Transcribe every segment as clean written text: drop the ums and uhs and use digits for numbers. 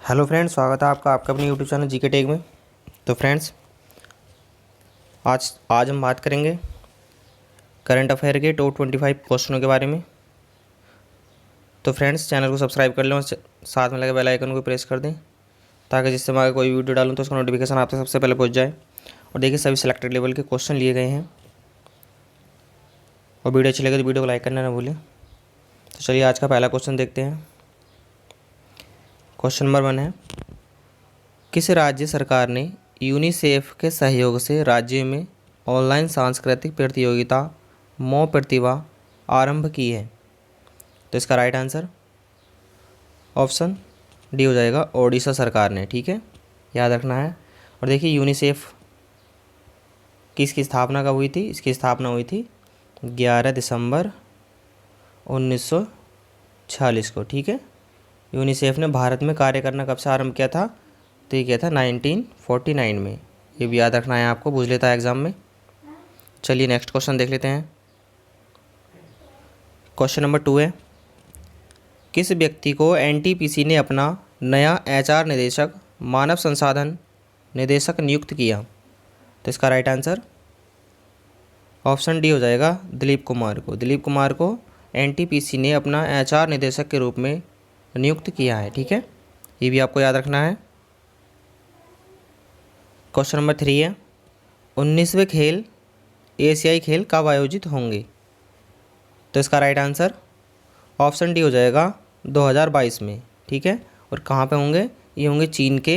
Hello friends, स्वागत है आपका अपने यूट्यूब चैनल जीके टेक में। तो फ्रेंड्स, आज हम बात करेंगे करंट अफेयर के टॉप 25 क्वेश्चनों के बारे में। तो फ्रेंड्स, चैनल को सब्सक्राइब कर लें और साथ में लगे बेल आइकन को प्रेस कर दें, ताकि जिससे मैं कोई वीडियो डालूँ तो उसका नोटिफिकेशन आप तक सबसे पहले पहुँच जाए। और देखिए, सभी सिलेक्टेड लेवल के क्वेश्चन लिए गए हैं। और वीडियो अच्छी लगे तो वीडियो को लाइक करना ना भूलें। तो चलिए आज का पहला क्वेश्चन देखते हैं। क्वेश्चन नंबर 1 है, किस राज्य सरकार ने यूनिसेफ के सहयोग से राज्य में ऑनलाइन सांस्कृतिक प्रतियोगिता मौ प्रतिभा आरंभ की है? तो इसका राइट आंसर ऑप्शन डी हो जाएगा, ओडिशा सरकार ने। ठीक है, याद रखना है। और देखिए, यूनिसेफ की इसकी स्थापना कब हुई थी? इसकी स्थापना हुई थी 11 दिसंबर 1946 को। ठीक है, यूनिसेफ ने भारत में कार्य करना कब से आरंभ किया था? तो ये किया था 1949 में। ये भी याद रखना है आपको, पूछ लेता है एग्जाम में। चलिए नेक्स्ट क्वेश्चन देख लेते हैं। क्वेश्चन नंबर 2 है, किस व्यक्ति को एनटीपीसी ने अपना नया एचआर निदेशक मानव संसाधन निदेशक नियुक्त किया? तो इसका राइट आंसर ऑप्शन डी हो जाएगा, दिलीप कुमार को। दिलीप कुमार को एनटीपीसी ने अपना एचआर निदेशक के रूप में नियुक्त किया है। ठीक है, ये भी आपको याद रखना है। क्वेश्चन नंबर 3 है, 19वें खेल एशियाई खेल कब आयोजित होंगे? तो इसका राइट आंसर ऑप्शन डी हो जाएगा, 2022 में। ठीक है, और कहाँ पे होंगे? ये होंगे चीन के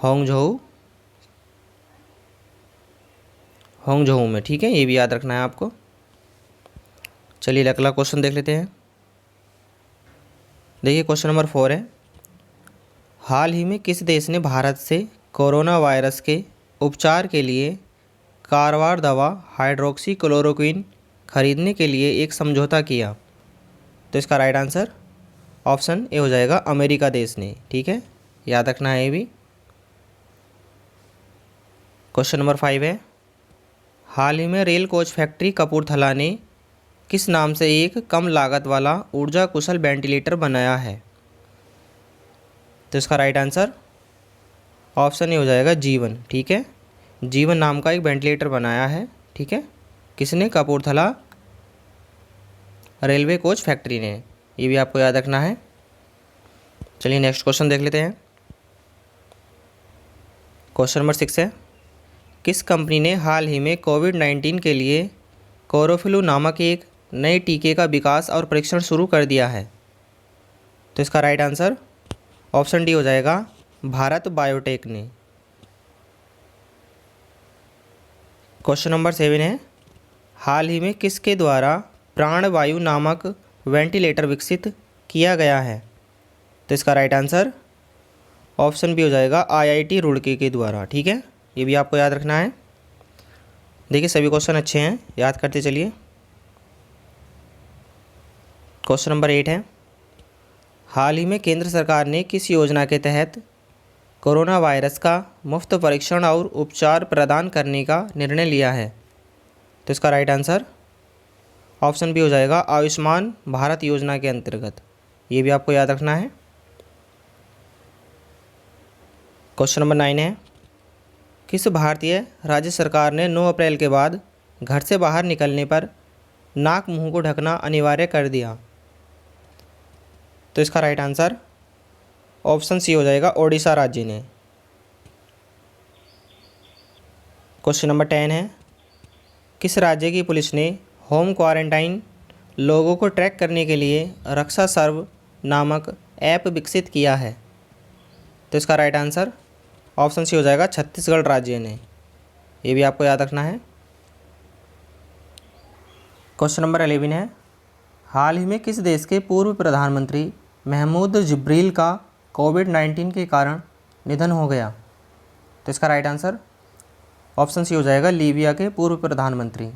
होंगझोऊ में। ठीक है, ये भी याद रखना है आपको। चलिए अगला क्वेश्चन देख लेते हैं। देखिए क्वेश्चन नंबर 4 है, हाल ही में किस देश ने भारत से कोरोना वायरस के उपचार के लिए कारगर दवा हाइड्रोक्सी क्लोरोक्विन खरीदने के लिए एक समझौता किया? तो इसका राइट आंसर ऑप्शन ए हो जाएगा, अमेरिका देश ने। ठीक है, याद रखना है ये भी। क्वेश्चन नंबर 5 है, हाल ही में रेल कोच फैक्ट्री कपूरथला ने किस नाम से एक कम लागत वाला ऊर्जा कुशल वेंटिलेटर बनाया है? तो इसका राइट आंसर ऑप्शन ए हो जाएगा, जीवन। ठीक है, जीवन नाम का एक वेंटिलेटर बनाया है। ठीक है, किसने? कपूरथला रेलवे कोच फैक्ट्री ने। ये भी आपको याद रखना है। चलिए नेक्स्ट क्वेश्चन देख लेते हैं। क्वेश्चन नंबर 6 है, किस कंपनी ने हाल ही में कोविड-19 के लिए कोरोफ्लू नामक एक नए टीके का विकास और परीक्षण शुरू कर दिया है? तो इसका राइट आंसर ऑप्शन डी हो जाएगा, भारत बायोटेक ने। क्वेश्चन नंबर 7 है, हाल ही में किसके द्वारा प्राणवायु नामक वेंटिलेटर विकसित किया गया है? तो इसका राइट आंसर ऑप्शन बी हो जाएगा, आईआईटी रुड़की के द्वारा। ठीक है, ये भी आपको याद रखना है। देखिए सभी क्वेश्चन अच्छे हैं, याद करते चलिए। क्वेश्चन नंबर 8 है, हाल ही में केंद्र सरकार ने किस योजना के तहत कोरोना वायरस का मुफ्त परीक्षण और उपचार प्रदान करने का निर्णय लिया है? तो इसका राइट आंसर ऑप्शन बी हो जाएगा, आयुष्मान भारत योजना के अंतर्गत। ये भी आपको याद रखना है। क्वेश्चन नंबर 9 है, किस भारतीय राज्य सरकार ने 9 अप्रैल के बाद घर से बाहर निकलने पर नाक मुंह को ढकना अनिवार्य कर दिया? तो इसका राइट आंसर ऑप्शन सी हो जाएगा, ओडिशा राज्य ने। क्वेश्चन नंबर 10 है, किस राज्य की पुलिस ने होम क्वारंटाइन लोगों को ट्रैक करने के लिए रक्षा सर्व नामक ऐप विकसित किया है? तो इसका राइट आंसर ऑप्शन सी हो जाएगा, छत्तीसगढ़ राज्य ने। ये भी आपको याद रखना है। क्वेश्चन नंबर 11 है, हाल ही में किस देश के पूर्व प्रधानमंत्री महमूद जिब्रील का कोविड-19 के कारण निधन हो गया? तो इसका राइट आंसर ऑप्शन सी हो जाएगा, लीबिया के पूर्व प्रधानमंत्री।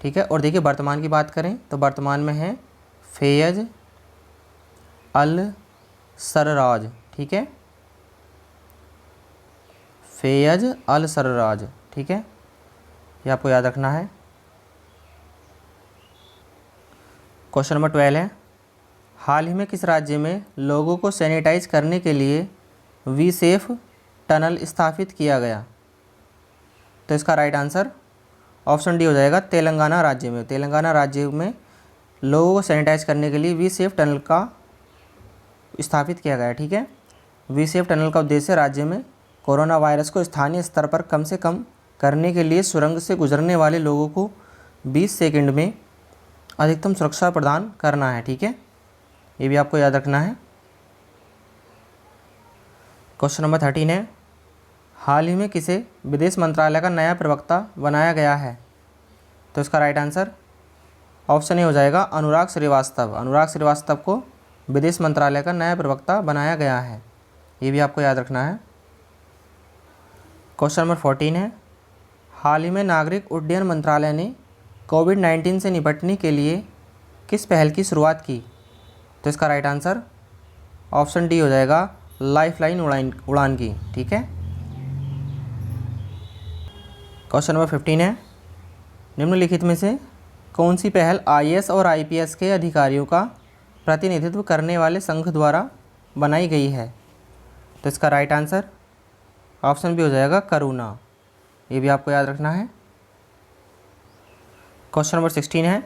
ठीक है, और देखिए वर्तमान की बात करें तो वर्तमान में है फैयज अल सरराज। ठीक है, फैयज अल सरराज। ठीक है, ये आपको याद रखना है। क्वेश्चन नंबर 12 है, हाल ही में किस राज्य में लोगों को सैनिटाइज करने के लिए वी सेफ टनल स्थापित किया गया? तो इसका राइट आंसर ऑप्शन डी हो जाएगा, तेलंगाना राज्य में। तेलंगाना राज्य में लोगों को सैनिटाइज करने के लिए वी सेफ टनल का स्थापित किया गया। ठीक है, वी सेफ टनल का उद्देश्य राज्य में कोरोना वायरस को स्थानीय स्तर पर कम से कम करने के लिए सुरंग से गुजरने वाले लोगों को 20 सेकंड में अधिकतम सुरक्षा प्रदान करना है। ठीक है, ये भी आपको याद रखना है। क्वेश्चन नंबर 13 है, हाल ही में किसे विदेश मंत्रालय का नया प्रवक्ता बनाया गया है? तो इसका राइट आंसर ऑप्शन ए हो जाएगा, अनुराग श्रीवास्तव। अनुराग श्रीवास्तव को विदेश मंत्रालय का नया प्रवक्ता बनाया गया है, ये भी आपको याद रखना है। क्वेश्चन नंबर 14 है, हाल ही में नागरिक उड्डयन मंत्रालय ने कोविड-19 से निपटने के लिए किस पहल की शुरुआत की? तो इसका राइट आंसर ऑप्शन डी हो जाएगा, लाइफलाइन उड़ान की। ठीक है, क्वेश्चन नंबर 15 है, निम्नलिखित में से कौन सी पहल आईएएस और आईपीएस के अधिकारियों का प्रतिनिधित्व करने वाले संघ द्वारा बनाई गई है? तो इसका राइट आंसर ऑप्शन बी हो जाएगा, करुणा। ये भी आपको याद रखना है। क्वेश्चन नंबर 16 है,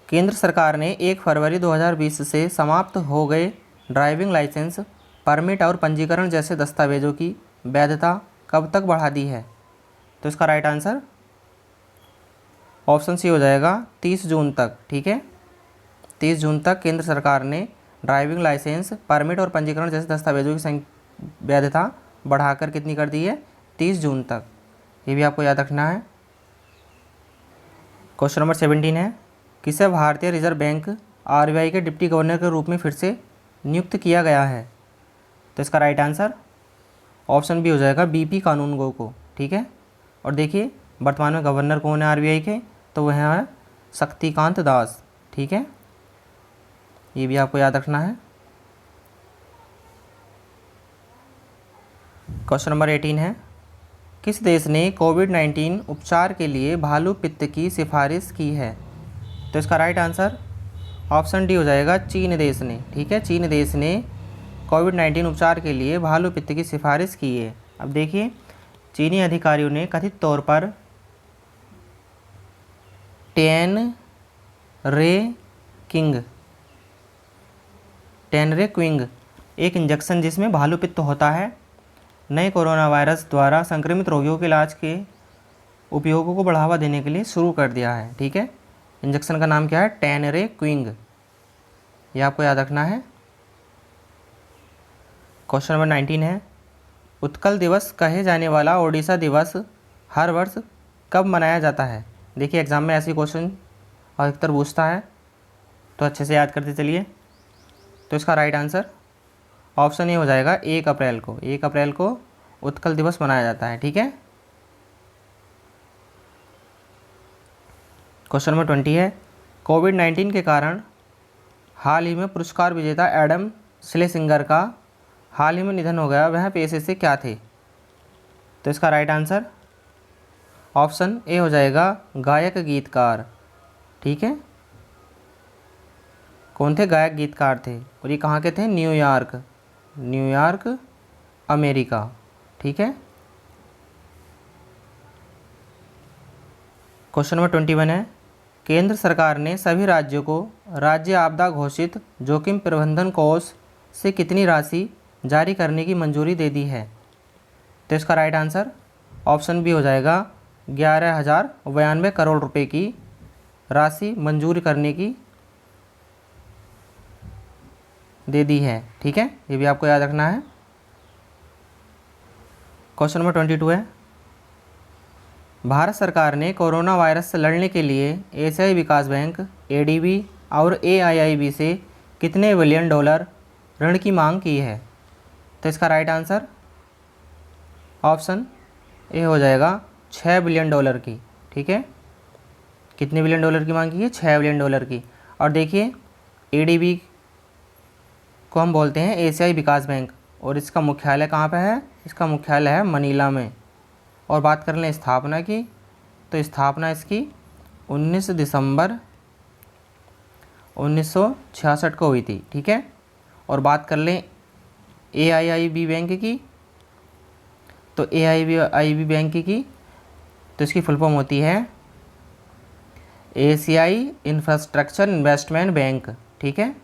केंद्र सरकार ने 1 फरवरी 2020 से समाप्त हो गए ड्राइविंग लाइसेंस, परमिट और पंजीकरण जैसे दस्तावेजों की वैधता कब तक बढ़ा दी है? तो इसका राइट आंसर ऑप्शन सी हो जाएगा, 30 जून तक। ठीक है, 30 जून तक केंद्र सरकार ने ड्राइविंग लाइसेंस, परमिट और पंजीकरण जैसे दस्तावेजों की वैधता बढ़ाकर कितनी कर दी है? 30 जून तक। ये भी आपको याद रखना है। क्वेश्चन नंबर 17 है, किसे भारतीय रिजर्व बैंक आरबीआई के डिप्टी गवर्नर के रूप में फिर से नियुक्त किया गया है? तो इसका राइट आंसर ऑप्शन बी हो जाएगा, बीपी कानूनगो को। ठीक है, और देखिए वर्तमान में गवर्नर कौन है आरबीआई के? तो वह है शक्तिकांत दास। ठीक है, ये भी आपको याद रखना है। क्वेश्चन नंबर 18 है, किस देश ने कोविड-19 उपचार के लिए भालू पित्त की सिफारिश की है? तो इसका राइट आंसर ऑप्शन डी हो जाएगा, चीन देश ने। ठीक है, चीन देश ने कोविड-19 उपचार के लिए भालू पित्त की सिफारिश की है। अब देखिए, चीनी अधिकारियों ने कथित तौर पर टेनरेक्विंग एक इंजेक्शन जिसमें भालू पित्त होता है, नए कोरोना वायरस द्वारा संक्रमित रोगियों के इलाज के उपयोगों को बढ़ावा देने के लिए शुरू कर दिया है। ठीक है, इंजेक्शन का नाम क्या है? टेनरेक्विंग। ये आपको याद रखना है। क्वेश्चन नंबर 19 है, उत्कल दिवस कहे जाने वाला ओडिशा दिवस हर वर्ष कब मनाया जाता है? देखिए, एग्जाम में ऐसे क्वेश्चन अधिकतर पूछता है, तो अच्छे से याद करते चलिए। तो इसका राइट आंसर ऑप्शन ए हो जाएगा, 1 अप्रैल को। 1 अप्रैल को उत्कल दिवस मनाया जाता है। ठीक है, क्वेश्चन नंबर 20 है, कोविड-19 के कारण हाल ही में पुरस्कार विजेता एडम स्लेसिंगर का हाल ही में निधन हो गया, वह पेशे से क्या थे? तो इसका राइट आंसर ऑप्शन ए हो जाएगा, गायक गीतकार। ठीक है, कौन थे? गायक गीतकार थे, और ये कहाँ के थे? New York America. ठीक है, क्वेश्चन नंबर 21 है, केंद्र सरकार ने सभी राज्यों को राज्य आपदा घोषित जोखिम प्रबंधन कोष से कितनी राशि जारी करने की मंजूरी दे दी है? तो इसका राइट आंसर ऑप्शन बी हो जाएगा, 11,092 करोड़ रुपए की राशि मंजूर करने की दे दी है। ठीक है, ये भी आपको याद रखना है। क्वेश्चन नंबर 22 है, भारत सरकार ने कोरोना वायरस से लड़ने के लिए एशियाई विकास बैंक एडीबी और एआईआईबी से कितने बिलियन डॉलर ऋण की मांग की है? तो इसका राइट आंसर ऑप्शन ए हो जाएगा, 6 बिलियन डॉलर की। ठीक है, कितने बिलियन डॉलर की मांग की है? 6 बिलियन डॉलर की। और देखिए, एडीबी को हम बोलते हैं एशियाई विकास बैंक, और इसका मुख्यालय कहाँ पे है? इसका मुख्यालय है मनीला में। और बात कर लें स्थापना की, तो स्थापना इसकी 19 दिसंबर 1966 को हुई थी, ठीक है। और बात कर लें AIIB बैंक की, तो AIIB बैंक की तो इसकी फुल फॉर्म होती है एशियाई इंफ्रास्ट्रक्चर इन्वेस्टमेंट बैंक, ठीक है।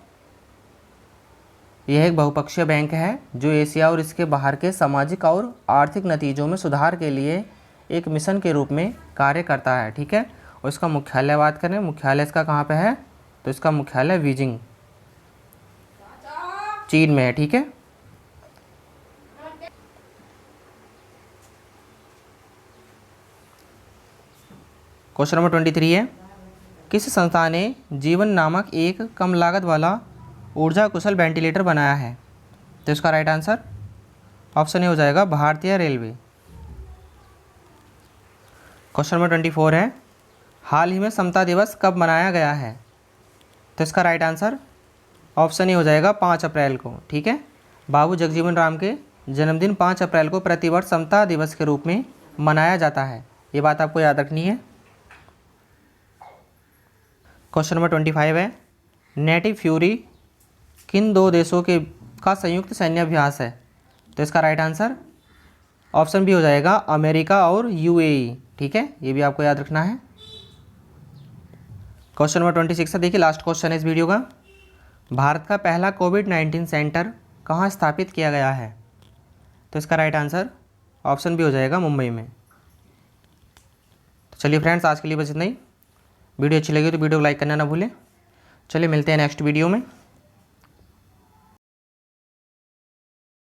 यह एक बहुपक्षीय बैंक है जो एशिया और इसके बाहर के सामाजिक और आर्थिक नतीजों में सुधार के लिए एक मिशन के रूप में कार्य करता है, ठीक है। और इसका मुख्यालय बात करें, मुख्यालय इसका कहाँ पे है, तो इसका मुख्यालय बीजिंग चीन में है, ठीक है। क्वेश्चन नंबर 23 है, किस संस्था ने जीवन नामक एक कम लागत वाला ऊर्जा कुशल वेंटिलेटर बनाया है, तो इसका राइट आंसर ऑप्शन ए हो जाएगा भारतीय रेलवे। क्वेश्चन नंबर 24 है, हाल ही में समता दिवस कब मनाया गया है, तो इसका राइट आंसर ऑप्शन ए हो जाएगा 5 अप्रैल को, ठीक है। बाबू जगजीवन राम के जन्मदिन 5 अप्रैल को प्रतिवर्ष समता दिवस के रूप में मनाया जाता है, ये बात आपको याद रखनी है। क्वेश्चन नंबर 25 है, नेटिव फ्यूरी किन दो देशों का संयुक्त सैन्य अभ्यास है, तो इसका राइट आंसर ऑप्शन बी हो जाएगा अमेरिका और UAE, ठीक है। ये भी आपको याद रखना है। क्वेश्चन नंबर 26 है, देखिए लास्ट क्वेश्चन है इस वीडियो का, भारत का पहला कोविड-19 सेंटर कहाँ स्थापित किया गया है, तो इसका राइट आंसर ऑप्शन बी हो जाएगा मुंबई में। तो चलिए फ्रेंड्स, आज के लिए बस इतना ही। वीडियो अच्छी लगी तो वीडियो को लाइक करना ना भूलें। चलिए मिलते हैं नेक्स्ट वीडियो में।